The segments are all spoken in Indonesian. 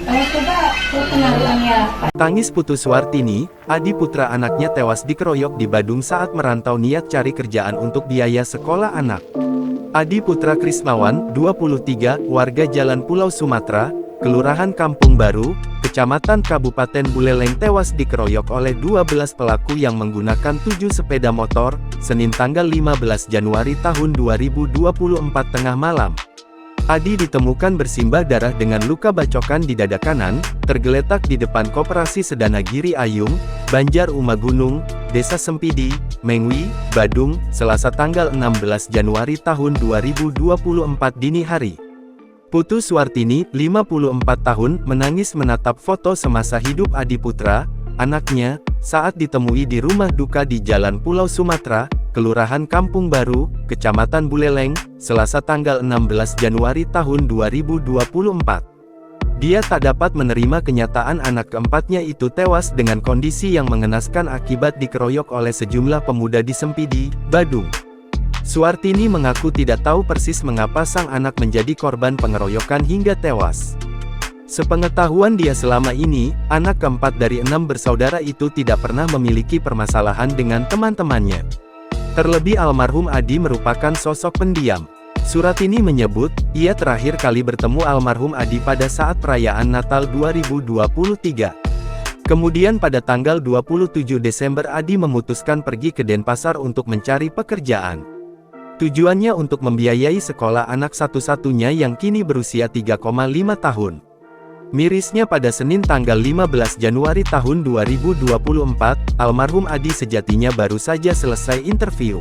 Coba perkenalan ya, Pak. Tangis Putu Suwartini, Adi putra anaknya tewas dikeroyok di Badung saat merantau niat cari kerjaan untuk biaya sekolah anak. Adi Putra Krismawan, 23, warga Jalan Pulau Sumatera, Kelurahan Kampung Baru, Kecamatan Kabupaten Buleleng tewas dikeroyok oleh 12 pelaku yang menggunakan 7 sepeda motor, Senin tanggal 15 Januari tahun 2024 tengah malam. Adi ditemukan bersimbah darah dengan luka bacokan di dada kanan, tergeletak di depan Koperasi Sedana Giri Ayung, Banjar Umagunung, Desa Sempidi, Mengwi, Badung, Selasa tanggal 16 Januari tahun 2024 dini hari. Putu Suwartini, 54 tahun, menangis menatap foto semasa hidup Adi Putra, anaknya, saat ditemui di rumah duka di Jalan Pulau Sumatera, Kelurahan Kampung Baru, Kecamatan Buleleng, Selasa tanggal 16 Januari tahun 2024. Dia tak dapat menerima kenyataan anak keempatnya itu tewas dengan kondisi yang mengenaskan akibat dikeroyok oleh sejumlah pemuda di Sempidi, Badung. Suwartini mengaku tidak tahu persis mengapa sang anak menjadi korban pengeroyokan hingga tewas. Sepengetahuan dia selama ini, anak keempat dari 6 bersaudara itu tidak pernah memiliki permasalahan dengan teman-temannya. Terlebih almarhum Adi merupakan sosok pendiam. Suwartini menyebut, ia terakhir kali bertemu almarhum Adi pada saat perayaan Natal 2023. Kemudian pada tanggal 27 Desember Adi memutuskan pergi ke Denpasar untuk mencari pekerjaan. Tujuannya untuk membiayai sekolah anak satu-satunya yang kini berusia 3,5 tahun. Mirisnya pada Senin tanggal 15 Januari tahun 2024, almarhum Adi sejatinya baru saja selesai interview.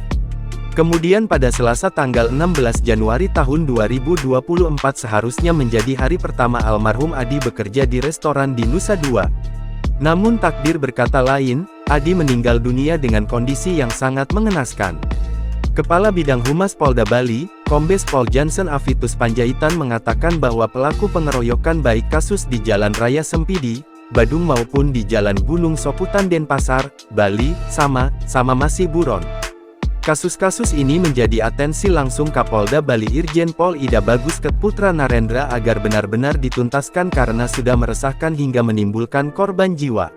Kemudian pada Selasa tanggal 16 Januari tahun 2024 seharusnya menjadi hari pertama almarhum Adi bekerja di restoran di Nusa Dua. Namun takdir berkata lain, Adi meninggal dunia dengan kondisi yang sangat mengenaskan. Kepala Bidang Humas Polda Bali, Kombes Pol Johnson Avitus Panjaitan mengatakan bahwa pelaku pengeroyokan baik kasus di Jalan Raya Sempidi, Badung maupun di Jalan Gunung Soputan Denpasar, Bali, sama masih buron. Kasus-kasus ini menjadi atensi langsung Kapolda Bali Irjen Pol Ida Bagusket Putra Narendra agar benar-benar dituntaskan karena sudah meresahkan hingga menimbulkan korban jiwa.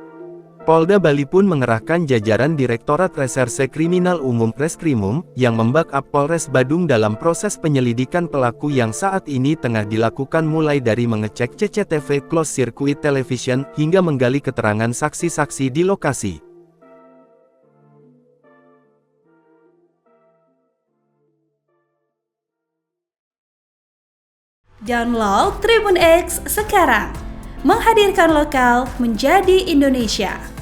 Polda Bali pun mengerahkan jajaran Direktorat Reserse Kriminal Umum Reskrimum, yang membackup Polres Badung dalam proses penyelidikan pelaku yang saat ini tengah dilakukan mulai dari mengecek CCTV closed circuit television, hingga menggali keterangan saksi-saksi di lokasi. Download Tribun X sekarang, menghadirkan lokal menjadi Indonesia.